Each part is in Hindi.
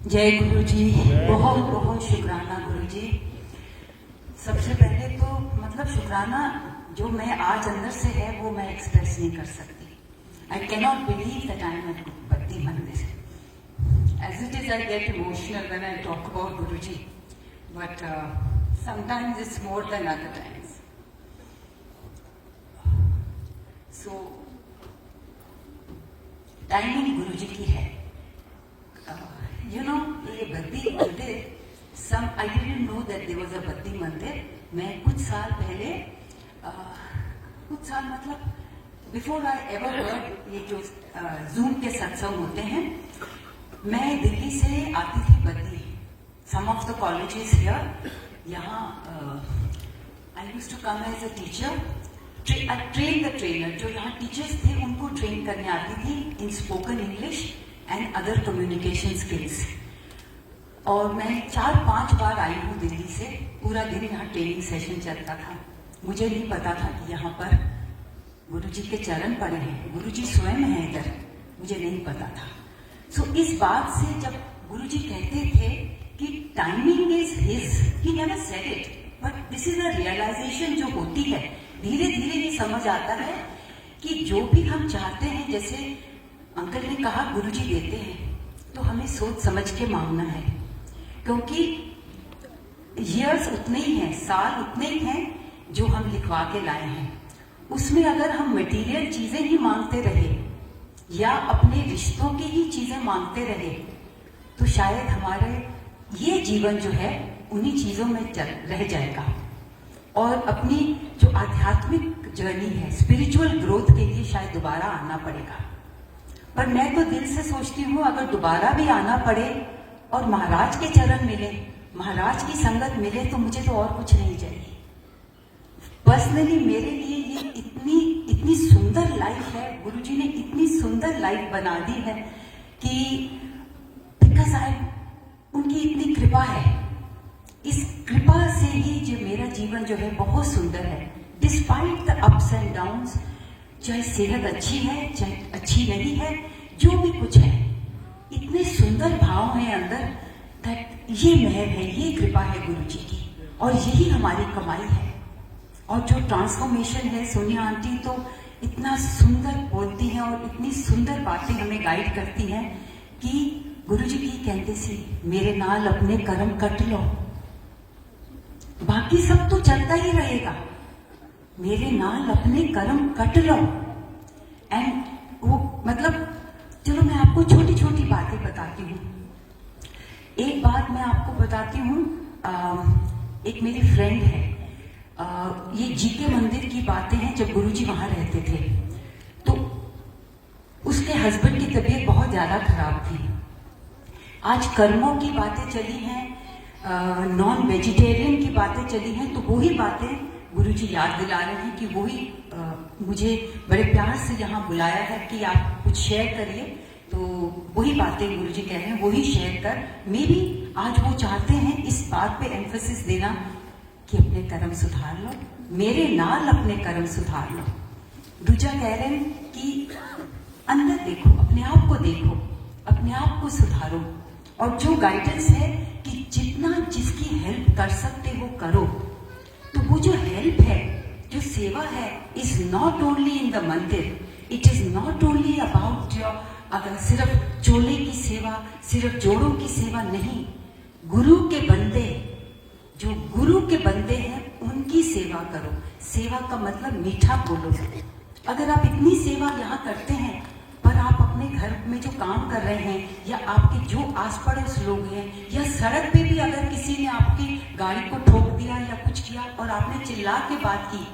जय गुरु जी। बहुत बहुत शुक्राना गुरु जी। सबसे पहले तो मतलब शुक्राना जो मैं आज अंदर से है वो मैं एक्सप्रेस नहीं कर सकती। I cannot believe that I am at Baddi mandir. As it is, I get emotional when I talk about Guruji, but sometimes it's more than other times. So, timing Guruji की है. You know, ये बद्दी मंदिर, I didn't know that there was a Baddi मंदिर. मैं कुछ साल पहले, कुछ साल मतलब before I ever heard ये जो Zoom के सत्संग होते हैं, मैं दिल्ली से आती थी Baddi. Some of the colleges here, यहाँ I used to come as a teacher. Train the trainer, जो यहाँ टीचर्स थे उनको ट्रेन करने आती थी इन spoken English and other communication skills. और मैं 4-5 बार आई हूँ दिल्ली से. पूरा दिन यहाँ ट्रेनिंग सेशन चलता था. मुझे नहीं पता था कि यहाँ पर गुरुजी के चरण पड़े हैं, गुरुजी स्वयं हैं इधर, मुझे नहीं पता था. सो इस बात से जब गुरुजी कहते थे कि timing is his, he never said it, but this is a realisation जो होती है. धीरे धीरे ये समझ आता है कि जो भी हम चाहते हैं, जैसे अंकल ने कहा गुरुजी देते हैं, तो हमें सोच समझ के मांगना है. क्योंकि ईयर्स उतने ही हैं, साल उतने ही हैं जो हम लिखवा के लाए हैं. उसमें अगर हम मटेरियल चीजें ही मांगते रहे या अपने रिश्तों की ही चीजें मांगते रहे, तो शायद हमारे ये जीवन जो है उन्हीं चीजों में रह जाएगा. और अपनी जो आध्यात्मिक जर्नी है, स्पिरिचुअल ग्रोथ के लिए शायद दोबारा आना पड़ेगा. पर मैं तो दिल से सोचती हूँ अगर दोबारा भी आना पड़े और महाराज के चरण मिले, महाराज की संगत मिले, तो मुझे तो और कुछ नहीं चाहिए. पर्सनली मेरे लिए ये इतनी सुंदर लाइफ है, गुरुजी ने इतनी सुंदर लाइफ बना दी है कि बिकॉज उनकी इतनी कृपा है. इस कृपा से ही जो मेरा जीवन जो है बहुत सुंदर है. Despite the ups and downs, चाहे सेहत अच्छी है चाहे अच्छी नहीं है, जो भी कुछ है, इतने सुंदर भाव हैं अंदर दैट ये मेहर है, ये कृपा है गुरुजी की, और यही हमारी कमाई है. और जो ट्रांसफॉर्मेशन है, सोनिया आंटी तो इतना सुंदर बोलती हैं और इतनी सुंदर बातें हमें गाइड करती हैं कि गुरुजी की कहते सी मेरे नाल अपने कर्म कट लो, बाकी सब तो चलता ही रहेगा, मेरे नाल अपने कर्म कट लो. एंड वो मतलब चलो मैं आपको छोटी छोटी बातें बताती हूँ. एक बात मैं आपको बताती हूँ. एक मेरी फ्रेंड है, ये जीके मंदिर की बातें हैं. जब गुरुजी वहां रहते थे तो उसके हस्बैंड की तबीयत बहुत ज्यादा खराब थी. आज कर्मों की बातें चली हैं, नॉन वेजिटेरियन की बातें चली हैं, तो वही बातें गुरुजी याद दिला रहे हैं कि वही मुझे बड़े प्यार से यहाँ बुलाया है कि आप कुछ शेयर करिए. तो वही बातें गुरुजी कह रहे हैं, वही शेयर कर. मे भी आज वो चाहते हैं इस बात पे एम्फेसिस देना कि अपने कर्म सुधार लो, मेरे नाल अपने कर्म सुधार लो. दूजा कह रहे हैं कि अंदर देखो, अपने आप को देखो, अपने आप को सुधारो. और जो गाइडेंस है कि जितना जिसकी हेल्प कर सकते हो करो. तो वो जो हेल्प है, जो सेवा है, is not only in the mandir, it is not only about your, अगर सिर्फ चोले की सेवा, सिर्फ जोड़ों की सेवा नहीं. गुरु के बंदे, जो गुरु के बंदे हैं उनकी सेवा करो. सेवा का मतलब मीठा बोलो. अगर आप इतनी सेवा यहाँ करते हैं पर आप अपने घर में जो काम कर रहे हैं या आपके जो आस पड़ोस लोग हैं या सड़क पे भी अगर किसी ने आपकी गाड़ी को ठोक दिया या कुछ किया और आपने चिल्ला के बात की,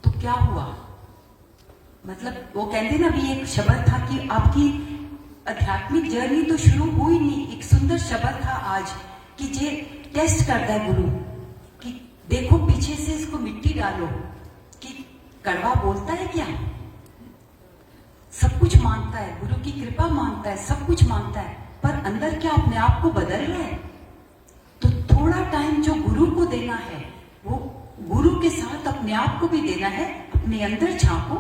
तो क्या हुआ? मतलब वो कहते ना भी एक शब्द था कि आपकी आध्यात्मिक जर्नी तो शुरू हुई नहीं. एक सुंदर शब्द था आज कि जे टेस्ट करता है गुरु कि देखो पीछे से इसको मिट्टी डालो कि कड़वा बोलता है क्या. सब कुछ मांगता है, गुरु की कृपा मांगता है, सब कुछ मांगता है, पर अंदर क्या अपने आप को बदल रहा है? तो थोड़ा टाइम जो गुरु को देना है वो गुरु के साथ अपने आप को भी देना है. अपने अंदर झांको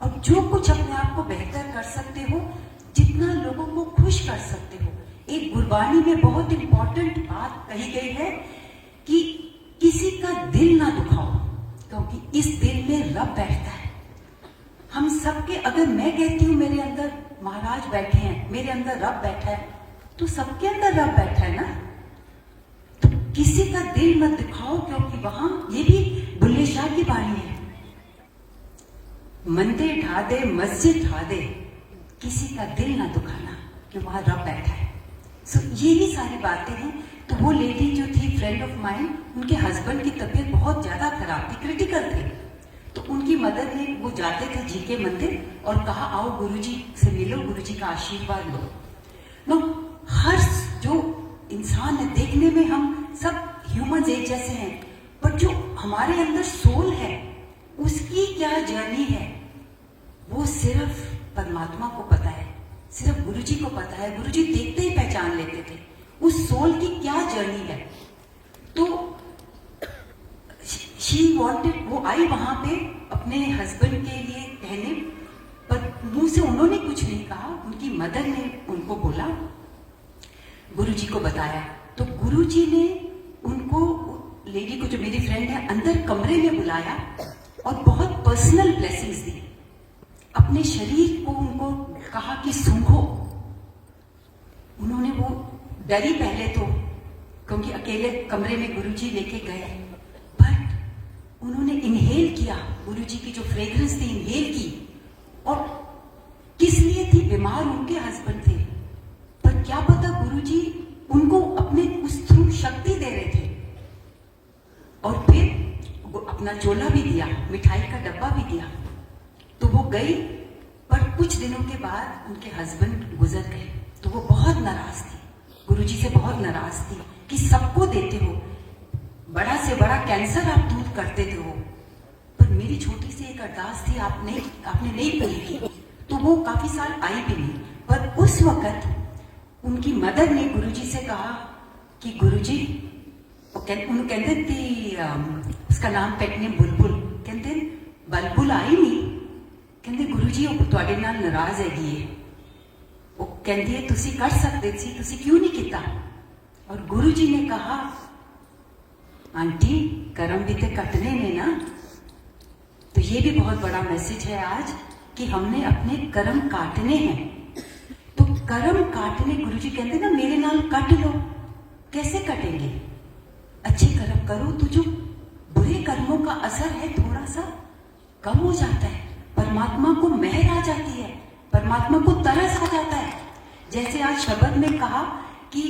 और जो कुछ अपने आप को बेहतर कर सकते हो, जितना लोगों को खुश कर सकते हो, एक गुरबानी में बहुत इंपॉर्टेंट बात कही गई है कि किसी का दिल ना दुखाओ, क्योंकि इस दिल में रब बैठता है। हम सबके, अगर मैं कहती हूँ मेरे अंदर महाराज बैठे हैं, मेरे अंदर रब बैठा है, तो सबके अंदर रब बैठा है ना। तो किसी का दिल मत दुखाओ, क्योंकि वहां, ये भी बुल्ले शाह की बाणी है, मंदिर ढा दे, मस्जिद ढा दे, किसी का दिल ना दुखाना, कि वहां रब बैठा है। सो ये भी सारी बातें हैं। तो वो लेडी जो थी, फ्रेंड ऑफ माइंड, उनके हस्बैंड की तबीयत बहुत ज्यादा खराब थी, क्रिटिकल थे। तो उनकी मदर ने, वो जाते थे जी के मंदिर और कहा आओ गुरुजी से मिलो, गुरुजी का आशीर्वाद लो। नो, हर जो इंसान है, देखने में हम सब ह्यूमन एक जैसे हैं, पर जो हमारे अंदर सोल है, उसकी क्या जर्नी है, वो सिर्फ परमात्मा को पता है, सिर्फ गुरुजी को पता है। गुरुजी देखते ही पहचान लेते थे उस सोल की क्या जर्नी है। तो शी वांटेड, वो आई वहां पे अपने हस्बैंड के लिए कहने, पर मुंह से उन्होंने कुछ नहीं कहा। उनकी मदर ने उनको बोला, गुरुजी को बताया। तो गुरुजी ने उनको, लेडी को, जो मेरी फ्रेंड है, अंदर कमरे में बुलाया और बहुत पर्सनल ब्लेसिंग्स दी। अपने शरीर को उनको कहा कि सूंघो। उन्होंने, वो डरी पहले तो, क्योंकि अकेले कमरे में गुरुजी लेके गए, बट उन्होंने इनहेल किया, गुरुजी की जो फ्रेग्रेंस थी इनहेल की। और किस लिए थी? बीमार उनके हस्बैंड थे, पर क्या पता गुरुजी उनको अपने उस थ्रू शक्ति दे रहे थे। और फिर अपना चोला भी दिया, मिठाई का डब्बा भी दिया। तो वो गई, पर कुछ दिनों के बाद उनके हस्बैंड गुजर गए। तो वो बहुत नाराज थी, गुरुजी से बहुत नाराज थी कि सबको देते हो, बड़ा से बड़ा कैंसर आप दूर करते थे हो, पर मेरी छोटी सी एक अरदास थी, आपने नहीं पूरी की। तो वो काफी साल आई भी नहीं। पर उस वक्त उनकी मदर ने गुरुजी से कहा कि गुरुजी, उन्होंने कहते थी, उसका नाम पेट ने बुलबुल, कहते बलबुल आई नहीं, कहते गुरुजी वो तुहाडे नाल नाराज हैगी है, वो कहती है तुसी कर सकते सी, तुसी क्यों नहीं किया? और गुरुजी ने कहा, आंटी कर्म भी तो कटने ने ना। तो ये भी बहुत बड़ा मैसेज है आज कि हमने अपने कर्म काटने हैं। तो कर्म काटने, गुरुजी कहते ना, मेरे नाल कट लो। कैसे कटेंगे? अच्छे कर्म करो तो जो बुरे कर्मों का असर है थोड़ा सा कम हो जाता है, परमात्मा को मेहर आ जाती है, परमात्मा को तरस आ जाता है। जैसे आज शब्द में कहा कि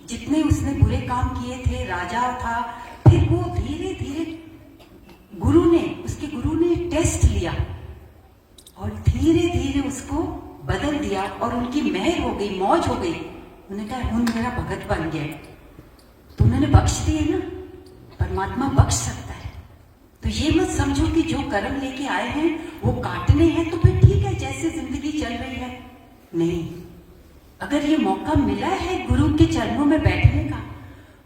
जितने उसने बुरे काम किए थे, राजा था, फिर वो धीरे धीरे उसके गुरु ने टेस्ट लिया और धीरे धीरे उसको बदल दिया और उनकी मेहर हो गई, मौज हो गई। उन्होंने कहा हुन मेरा भगत बन गया। तो उन्होंने बख्श दिए ना, परमात्मा बख्श सकता है। तो ये मत समझो कि जो कर्म लेके आए हैं वो काटने हैं तो फिर ठीक है, जैसे जिंदगी चल रही है। नहीं, अगर ये मौका मिला है गुरु के चरणों में बैठने का,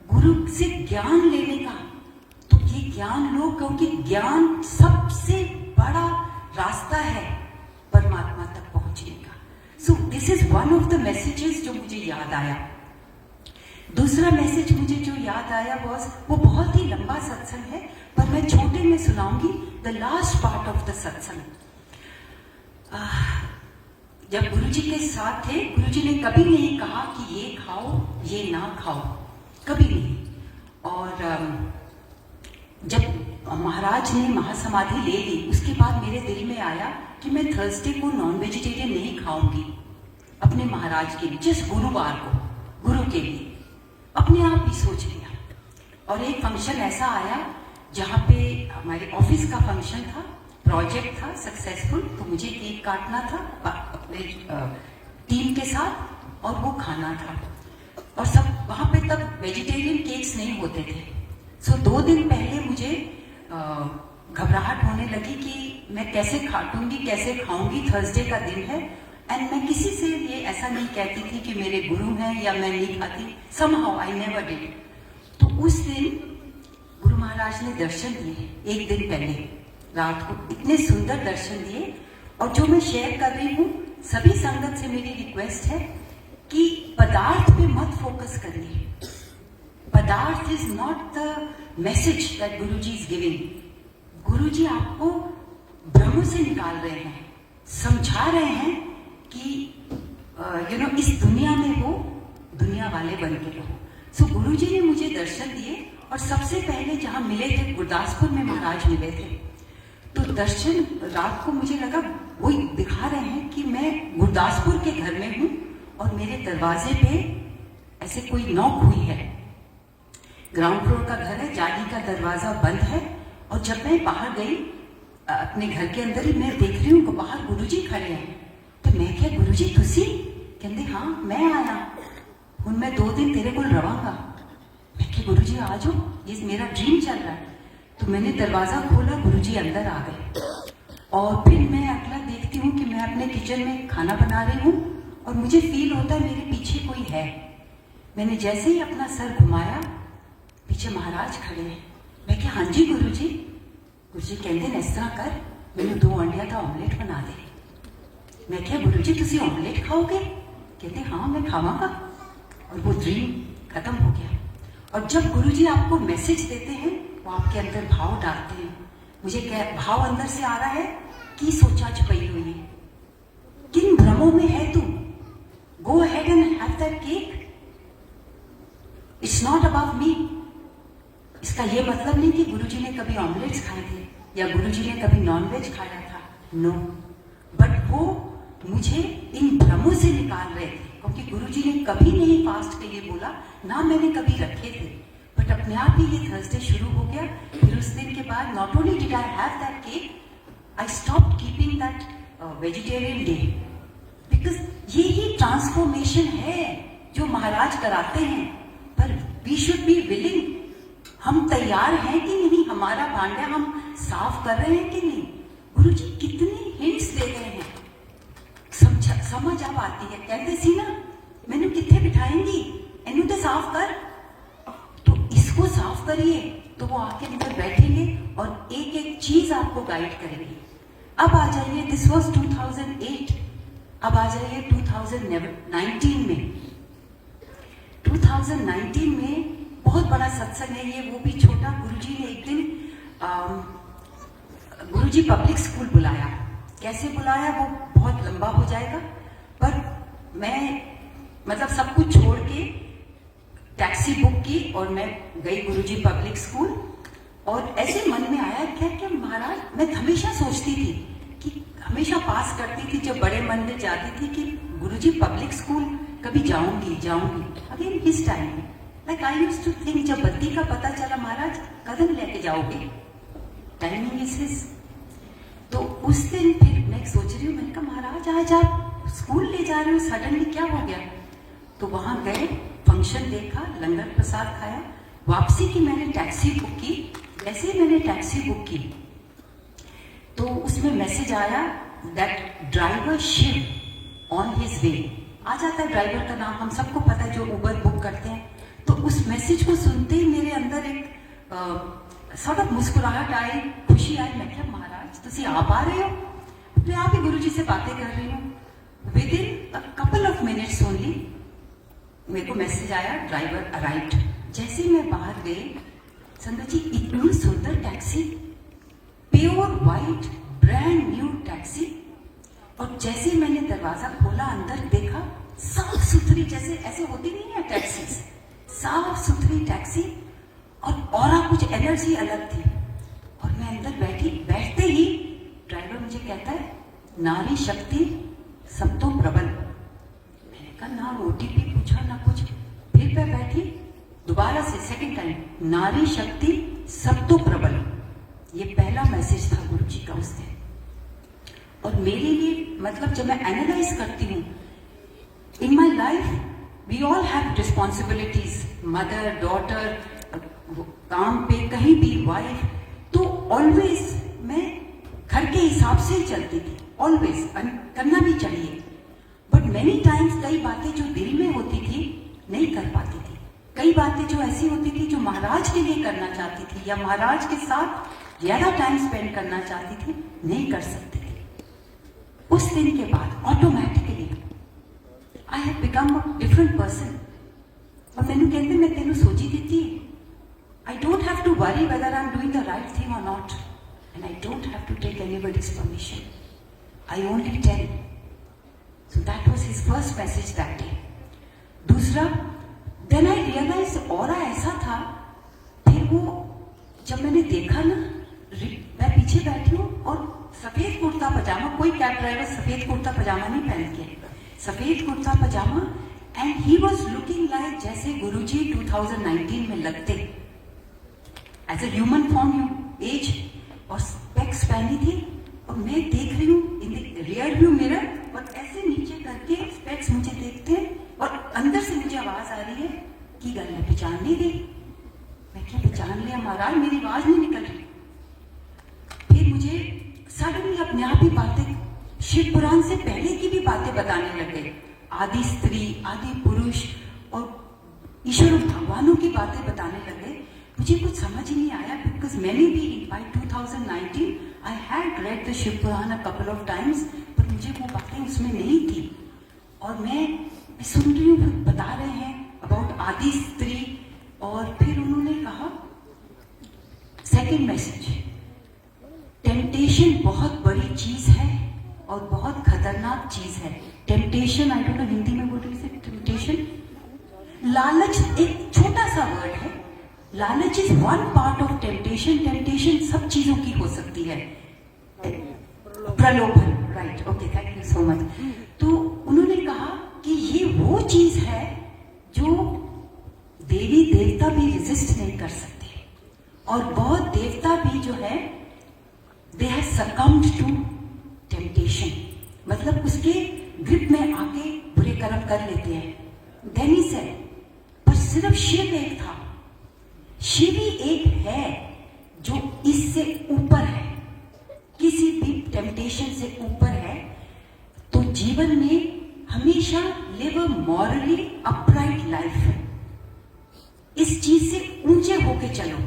गुरु से ज्ञान लेने का, तो ये ज्ञान लो, क्योंकि ज्ञान सबसे बड़ा रास्ता है परमात्मा तक पहुंचने का। So this is one of the messages जो मुझे याद आया। दूसरा मैसेज मुझे जो याद आया वो बहुत ही लंबा सत्संग है, पर मैं छोटे में सुनाऊंगी, the last part of the satsang. जब गुरुजी के साथ थे, गुरुजी ने कभी नहीं कहा कि ये खाओ ये ना खाओ, कभी नहीं। और जब महाराज ने महासमाधि ले ली, उसके बाद मेरे दिल में आया कि मैं थर्सडे को नॉन वेजिटेरियन नहीं खाऊंगी अपने महाराज के लिए, जिस गुरुवार को गुरु के लिए अपने आप ही सोच लिया। और एक फंक्शन ऐसा आया जहाँ पे हमारे ऑफिस का फंक्शन था, प्रोजेक्ट था सक्सेसफुल, तो मुझे केक काटना था अपने टीम के साथ और वो खाना था। और सब वहाँ पे तब वेजिटेरियन केक्स नहीं होते थे। सो 2 दिन पहले मुझे घबराहट होने लगी कि मैं कैसे काटूंगी, कैसे खाऊंगी, थर्सडे का दिन है। एंड मैं किसी से ये ऐसा नहीं कहती थी कि मेरे गुरु हैं या मैं नहीं खाती, somehow I never did। तो उस दिन गुरु महाराज ने दर्शन दिए, एक दिन पहले रात को, इतने सुंदर दर्शन दिए। और जो मैं शेयर कर रही हूँ, सभी संगत से मेरी रिक्वेस्ट है कि पदार्थ पे मत फोकस करिए. Padarth is not the message that Guruji is giving. Guruji आपको भ्रम से निकाल रहे हैं, समझा रहे हैं कि इस दुनिया में हो, दुनिया वाले बन के रहो. सो गुरुजी ने मुझे दर्शन दिए और सबसे पहले जहां मिले थे गुरदासपुर में महाराज मिले थे. तो दर्शन रात को मुझे लगा वो दिखा रहे हैं कि मैं गुरदासपुर के घर में हूं और मेरे दरवाजे पे ऐसे कोई नॉक हुई है. ग्राउंड फ्लोर का घर है, जाली का दरवाजा बंद है. और जब मैं बाहर गई अपने घर के अंदर ही, मैं देख रही हूँ बाहर गुरुजी खड़े हैं. तो मैं क्या, गुरुजी तुसी? कहते हाँ मैं आया हूं, मैं 2 दिन तेरे को रवांगा. मैं क्या गुरुजी आ जाओ, ये मेरा ड्रीम चल रहा है. तो मैंने दरवाजा खोला, गुरुजी अंदर आ गए. और फिर मैं अगला देखती हूँ कि मैं अपने किचन में खाना बना रही हूँ और मुझे फील होता है मेरे पीछे कोई है. मैंने जैसे ही अपना सर घुमाया, पीछे महाराज खड़े हैं. मैं क्या हाँ जी गुरुजी. गुरुजी कहते इस तरह कर, मैंने 2 अंडिया का ऑमलेट बना दे. मैं क्या गुरुजी तुसी ऑमलेट खाओगे? कहते हाँ मैं खावांगा. और वो ड्रीम खत्म हो गया. और जब गुरुजी आपको मैसेज देते हैं, वो आपके अंदर भाव डालते हैं. मुझे क्या भाव अंदर से आ रहा है कि सोचा छुपई हुई है, किन भ्रमों में है तू, गो ahead and have that cake. It's not about me. इसका ये मतलब नहीं कि गुरुजी ने कभी ऑमलेट्स खाए थे या गुरुजी ने कभी नॉनवेज खाया था. नो, बट वो मुझे इन भ्रमों से निकाल रहे थे. क्योंकि गुरुजी ने कभी नहीं फास्ट के लिए बोला, ना मैंने कभी रखे थे. बट अपने आप ही ये थर्सडे शुरू हो गया. फिर उस दिन के बाद not only did I have that cake, I stopped keeping that vegetarian day. Because ये ही ट्रांसफॉर्मेशन है जो महाराज कराते हैं. पर वी शुड बी विलिंग. हम तैयार हैं कि नहीं, हमारा भांडा हम साफ कर रहे हैं कि नहीं. गुरुजी कितने हिंट्स दे रहे हैं, समझ अब आती है. कहते सी ना, मैंने कितने बिठाएंगी, एनू तो साफ कर. तो इसको साफ करिए तो वो आके अंदर बैठेंगे और एक एक चीज आपको गाइड करेंगे. अब आ जाइए, दिस वॉज 2008. अब आ जाइए 2019 में. 2019 में बहुत बड़ा सत्संग है ये, वो भी छोटा. गुरुजी ने एक दिन गुरुजी पब्लिक स्कूल बुलाया. कैसे बुलाया वो बहुत लंबा हो जाएगा. पर मैं मतलब सब कुछ छोड़ के टैक्सी बुक की और मैं गई गुरुजी पब्लिक स्कूल. और ऐसे मन में आया क्या महाराज, मैं हमेशा सोचती थी कि हमेशा पास करती थी जब बड़े मंदिर जाती थी कि गुरुजी पब्लिक स्कूल कभी जाऊंगी. अगेन इस टाइम में like I used to think, जब बत्ती का पता चला महाराज कदम लेके जाओगे, टाइमिंग इज हिज. तो उस दिन फिर मैं सोच रही हूँ, मैंने कहा महाराज आज आप स्कूल ले जा रहे हो, सडनली क्या हो गया. तो वहां गए, फंक्शन देखा, लंगर प्रसाद खाया, वापसी की मैंने टैक्सी बुक की. जैसे ही मैंने टैक्सी बुक की तो उसमें मैसेज आया that driver Shiv on his way. आ जाता है ड्राइवर का नाम, हम सबको पता है जो उबर बुक करते हैं. तो उस मैसेज को सुनते ही मेरे अंदर एक सॉर्ट ऑफ मुस्कुराहट आई, खुशी आई. मैं क्या महाराज तुसी आप आ रहे हो. मैं आप ही गुरुजी से बातें कर रही हूँ. With in couple of minutes only मेरे को मैसेज आया, ड्राइवर अराइव्ड. जैसे ही मैं बाहर गई, संगत जी इतनी सुंदर taxi, pure white brand new taxi. और जैसे ही मैंने दरवाजा खोला, अंदर देखा, साफ सुथरी, जैसे ऐसे होती नहीं है टैक्सी, साफ सुथरी टैक्सी. और कुछ एनर्जी अलग थी. और मैं अंदर बैठी, बैठते ही ड्राइवर मुझे कहता है नारी शक्ति सब तो प्रबल. मैंने कहा ना ओटीपी पूछा ना कुछ. फिर मैं बैठी, दोबारा से सेकंड टाइम, नारी शक्ति सब तो प्रबल. ये पहला मैसेज था गुरुजी का उस दिन. और मेरे लिए मतलब जब मैं एनालाइज करती हूँ in my life, we all have responsibilities, mother daughter, काम पे कहीं भी, वाइफ. तो ऑलवेज मैं घर के हिसाब से ही चलती थी, ऑलवेज करना भी चाहिए. बट मेनी टाइम्स कई बातें जो दिल में होती थी नहीं कर पाती थी. कई बातें जो ऐसी होती थी जो महाराज के लिए करना चाहती थी या महाराज के साथ ज्यादा टाइम स्पेंड करना चाहती थी, नहीं कर सकती थी. उस दिन के बाद automatically I have become a different person. और मैंने कहते मैं तेन सोची दी I don't have to worry whether I am doing the right thing और not, and I don't have to take anybody's permission, I only tell. So that was his first message that day. दूसरा, देन आई रियलाइज औरा ऐसा था, फिर वो जब मैंने देखा ना, मैं पीछे बैठी हूँ और सफेद कुर्ता पजामा, कोई कैब ड्राइवर सफेद कुर्ता पजामा नहीं पहन के, सफेद कुर्ता पजामा, and he was looking like जैसे गुरुजी 2019 में लगते, as a human form you age, और स्पेक्स पहनी थी। और मैं देख रही हूँ in the rear view mirror, और ऐसे नीचे करके स्पेक्स मुझे देखते हैं, और अंदर से मुझे आवाज आ रही है कि गल ने पहचान नहीं दी। मैं क्या पहचान लिया महाराज, मेरी आवाज नहीं निकल रही। फिर मुझे सडनली अपने आप ही बातें, शिव पुराण से पहले की भी बातें बताने लगे, आदि स्त्री, आदि पुरुष और ईश्वर और भगवानों की बातें बताने लगे। मुझे कुछ समझ ही नहीं आया, बिकॉज मैंने भी by 2019 I had read the Shiv Puran a couple of times, पर मुझे वो बातें उसमें नहीं थी। और मैं सुन रही हूँ, बता रहे हैं अबाउट आदि स्त्री, और फिर उन्होंने कहा सेकेंड मैसेज, टेम्पटेशन बहुत बड़ी चीज है और बहुत खतरनाक चीज है। Temptation, I don't know Hindi में बोल रही से, टेम्पटेशन, लालच एक छोटा सा वर्ड है। लालच is one part of temptation. Temptation सब चीजों की हो सकती है, प्रलोभन, right, okay, thank you so much. तो उन्होंने कहा कि ये वो चीज है जो देवी देवता भी रेजिस्ट नहीं कर सकते, और बहुत देवता भी जो है they have succumbed to temptation, मतलब उसके ग्रिप में आके बुरे कर्म कर लेते हैं। देन ही सेड, पर सिर्फ शिव एक था, शिव ही एक है जो इससे ऊपर है, किसी भी टेम्पटेशन से ऊपर है। तो जीवन में हमेशा live a morally upright life, इस चीज से ऊंचे होके चलो,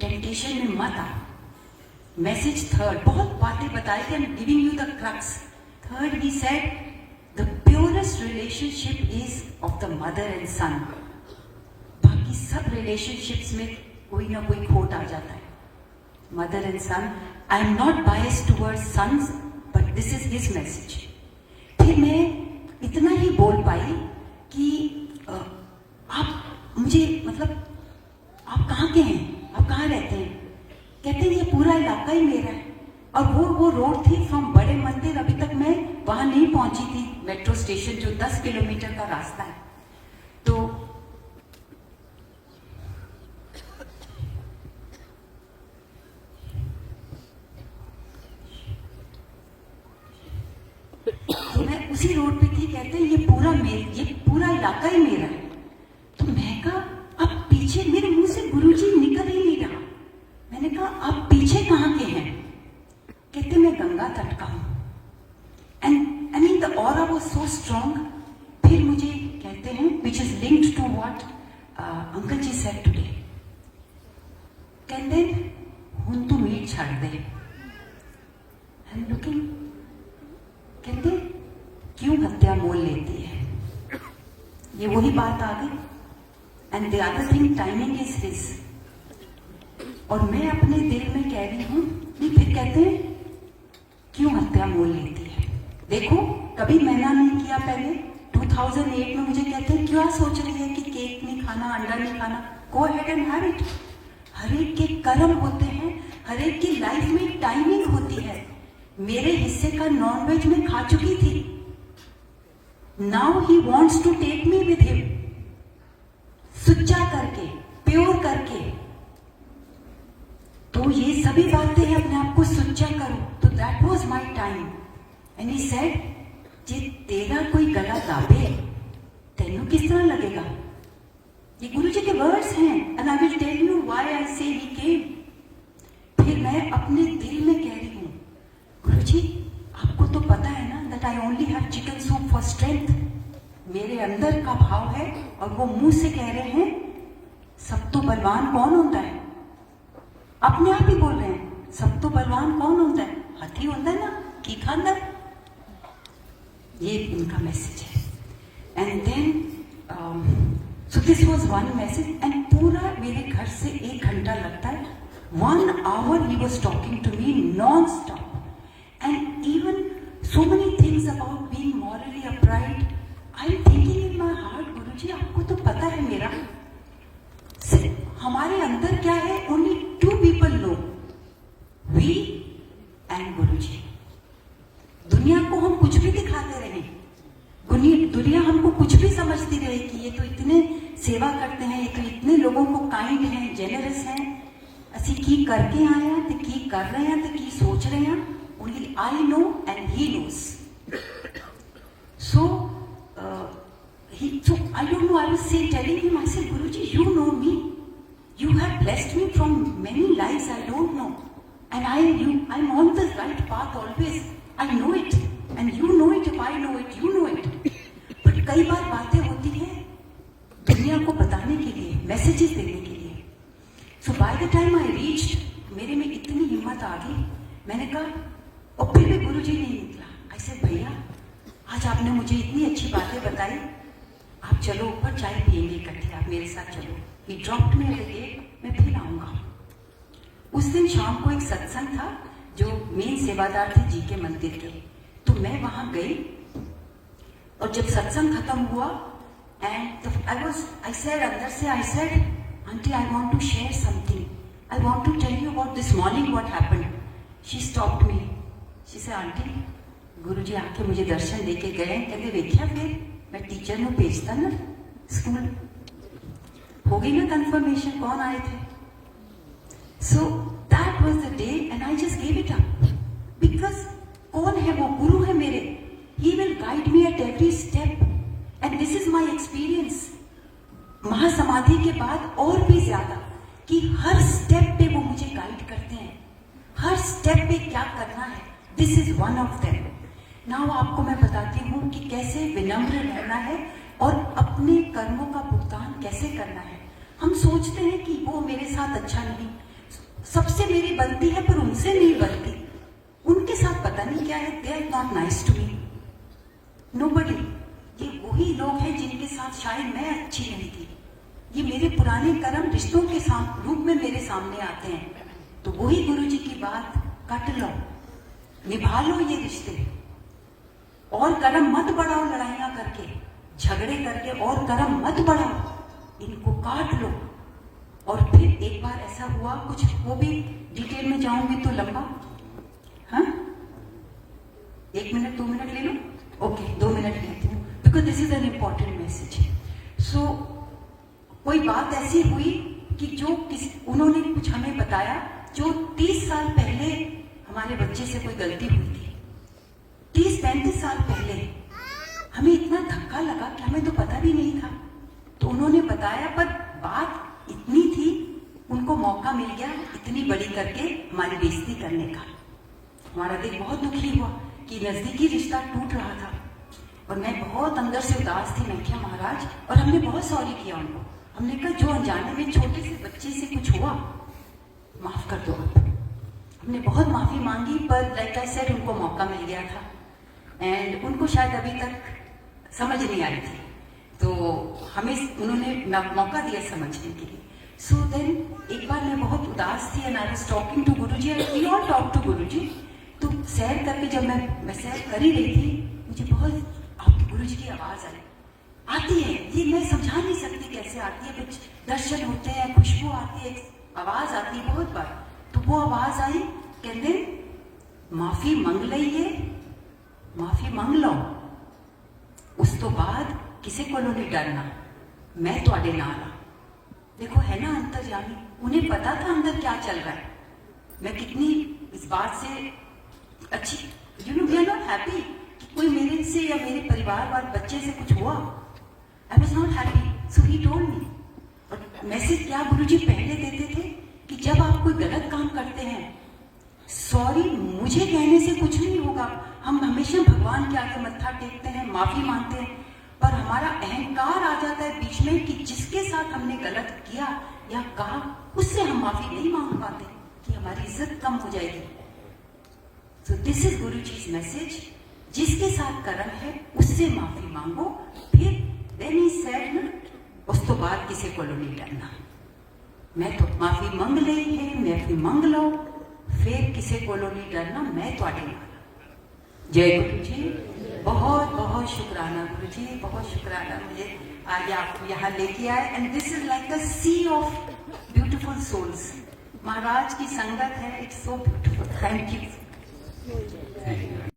टेम्पटेशन में मत आओ। मैसेज थर्ड, बहुत बातें बताई थी, I am giving you the crux. Third he said, the purest relationship is of the mother and son. बाकी सब रिलेशनशिप्स में कोई ना कोई खोट आ जाता है, mother and son. I am not biased towards sons, but this is his message. फिर मैं इतना ही बोल पाई कि आप मुझे, मतलब आप कहाँ के हैं, आप कहाँ रहते हैं? कहते हैं ये पूरा इलाका ही मेरा है। और वो रोड थी फ्रॉम बड़े मंदिर, अभी तक मैं वहां नहीं पहुंची थी, मेट्रो स्टेशन जो 10 किलोमीटर का रास्ता है। तो मैं उसी रोड पे थी। कहते हैं ये पूरा इलाका ही मेरा है। तो मैं कहा अब पीछे, मेरे मुंह से गुरुजी निकल ही नहीं रहा। मैंने कहा आप पीछे कहाँ के हैं? कहते मैं गंगा तट का हूं। And I mean the aura was so strong. फिर मुझे कहते हैं which is linked to what uncle ji said today, कहते हुन तू मीट छड़ दे। आई एम लुकिंग, कहते क्यों हत्या मोल लेती है? ये वही बात आ गई। And the other thing, timing is his. और मैं अपने दिल में कह रही हूं, फिर कहते हैं क्यों हत्या मोल लेती है? देखो कभी मैंने नहीं किया पहले। 2008 में मुझे कहते हैं क्या सोच रही है कि केक नहीं खाना, अंडा नहीं खाना, go ahead and have it. हर एक के कर्म होते हैं, हर एक की लाइफ में टाइमिंग होती है। मेरे हिस्से का नॉनवेज में खा चुकी थी। Now he wants to take me with him, सुच्चा करके, प्योर करके। तो ये सभी बातें हैं, अपने आप को सुच्चा करो। तो that was my time. And he said, जे तेरा कोई गला दाबे तेनू किस तरह लगेगा? ये गुरु जी के वर्ड्स हैं। And I will tell you why I say he केम। फिर मैं अपने दिल में कह रही हूं, गुरु जी आपको तो पता है ना that I only have chicken soup for strength. मेरे अंदर का भाव है, और वो मुंह से कह रहे हैं सब तो बलवान कौन होता है? अपने आप ही बोल रहे हैं सब तो बलवान कौन होता है? हाथी होता है ना, की खानदार। ये उनका मैसेज है। And then so this was one message and पूरा मेरे घर से 1 घंटा लगता है. 1 hour he was talking to me non-stop and even so many things about being morally upright. I'm thinking in my heart, गुरुजी आपको तो पता है मेरा हमारे अंदर क्या है. Only 2 people know, we and गुरुजी. दुनिया को हम कुछ भी दिखाते रहे, दुनिया हमको कुछ भी समझती रहे कि ये तो इतने सेवा करते हैं, ये तो इतने लोगों को काइंड हैं, जेनरस हैं, ਅਸੀਂ ਕੀ ਕਰਕੇ ਆਏ ਹਾਂ ਤੇ ਕੀ ਕਰ ਰਹੇ ਹਾਂ ਤੇ ਕੀ ਸੋਚ ਰਹੇ ਹਾਂ. only I know and he knows. So I don't know, I was telling him, I said, Guruji, you know me, you have blessed me from many lives I don't know, and I'm on the right path always. I know it and you know it. If I know it, you know it. but कई बार बातें होती हैं दुनिया को बताने के लिए, मैसेजेस देने के लिए. So by the time I reached, मेरे में इतनी हिम्मत आ गई, मैंने कहा, और फिर भी गुरुजी नहीं निकला. I said, भैया आज आपने मुझे इतनी अच्छी बातें बताई, आप चलो ऊपर चाय पियेंगे इकट्ठे, आप मेरे साथ चलो. He dropped me at the gate, मैं फिर आऊंगा. उस दिन शाम को एक सत्संग था जो मेन सेवादार थे जी के मंदिर के, तो मैं वहां गई और जब सत्संग खत्म हुआ एंड I said अंदर से, I said, Auntie, I want to share something. I want to tell you about this morning what happened. She stopped me. She said, Auntie, गुरुजी आके मुझे दर्शन देके गए, कहते देखिया फिर मैं टीचर ਨੂੰ भेजता ना स्कूल. हो गई ना कंफर्मेशन कौन आए थे. So that was the day and I just gave it up. Because कौन है वो, गुरु है मेरे. He will guide me at every step. And this is my experience. महासमाधि के बाद और भी ज्यादा कि हर स्टेप पे वो मुझे गाइड करते हैं, हर स्टेप पे क्या करना है. This is one of them. Now आपको मैं बताती हूँ कि कैसे विनम्र रहना है और अपने कर्मों का भुगतान कैसे करना है. हम सोचते हैं कि वो मेरे साथ अच्छा नहीं, सबसे मेरी बनती है पर उनसे नहीं बनती, उनके साथ पता नहीं क्या है, they are not nice to me. Nobody. ये वही लोग हैं जिनके साथ शायद मैं अच्छी नहीं थी. ये मेरे पुराने कर्म रिश्तों के रूप में मेरे सामने आते हैं. तो वही गुरुजी की बात, काट लो, निभा लो ये रिश्ते, और कर्म मत बढ़ाओ लड़ाइयां करके, झगड़े करके, और कर्म मत बढ़ाओ, इनको काट लो. और फिर एक बार ऐसा हुआ कुछ, वो भी डिटेल में जाऊंगी तो लंबा. हाँ 1 मिनट 2 मिनट ले लो. ओके 2 मिनट लेती हूँ because this is an important message. So कोई बात ऐसी हुई कि जो उन्होंने कुछ हमें बताया जो 30 साल पहले हमारे बच्चे से कोई गलती हुई थी. 30-35 साल पहले हमें इतना धक्का लगा कि हमें तो पता भी नहीं था. तो उन्होंने बताया, पर बात इतनी थी, उनको मौका मिल गया इतनी बड़ी करके हमारी बेइज्जती करने का. हमारा दिल बहुत दुखी हुआ कि नजदीकी रिश्ता टूट रहा था और मैं बहुत अंदर से उदास थी. मैं क्या महाराज, और हमने बहुत सॉरी किया उनको. हमने कहा जो अनजाने में छोटे से बच्चे से कुछ हुआ माफ कर दो आप. हमने बहुत माफी मांगी, पर लाइक आई सेड उनको मौका मिल गया था एंड उनको शायद अभी तक समझ नहीं आई थी, तो हमें उन्होंने मौका दिया समझने के लिए. सो देन एक बार मैं बहुत उदास थी and I was talking to Guruji. We all talk to Guruji. तो सैर करके जब मैं सैर कर ही रही थी, मुझे बहुत आपके गुरुजी की आवाज आती है. ये मैं समझा नहीं सकती कैसे आती है. कुछ दर्शन होते हैं, खुशबू आती है, आवाज आती है बहुत बार. तो वो आवाज आई, कहते माफी मंग लईए, माफी मंग लो, उस तो बाद किसी को नहीं डरना, मैं तुहाडे नाल हां. देखो है ना अंतर्यामी, उन्हें पता था अंदर क्या चल रहा है. मैं कितनी इस बात से अच्छी, you know we are not happy. कोई मेरे से या मेरे परिवार वाले बच्चे से कुछ हुआ, I was not happy. So he told me. और मैसेज क्या गुरुजी पहले देते थे कि जब आप कोई गलत काम करते हैं, सॉरी मुझे कहने से कुछ नहीं होगा. हम हमेशा भगवान के आगे मत्था टेकते हैं, माफी मांगते हैं, पर हमारा अहंकार आ जाता है बीच में कि जिसके साथ हमने गलत किया या कहा उससे हम माफी नहीं मांग पाते कि हमारी इज्जत कम हो जाएगी. So this is Guruji's message. जिसके साथ कर्म है उससे माफी मांगो। फिर देन ही सेड ना, उस तो बाद किसी को नहीं डरना। मैं तो माफी मंग ली है, माफी मंग लो, फिर किसी को नहीं डरना, मैं थोड़े नाल। जय गुरु जी, बहुत बहुत शुक्राना गुरु जी, बहुत शुक्राना मुझे आज आप यहाँ लेके आए। And this is like a sea of beautiful souls. महाराज की संगत है, it's so beautiful. Thank you.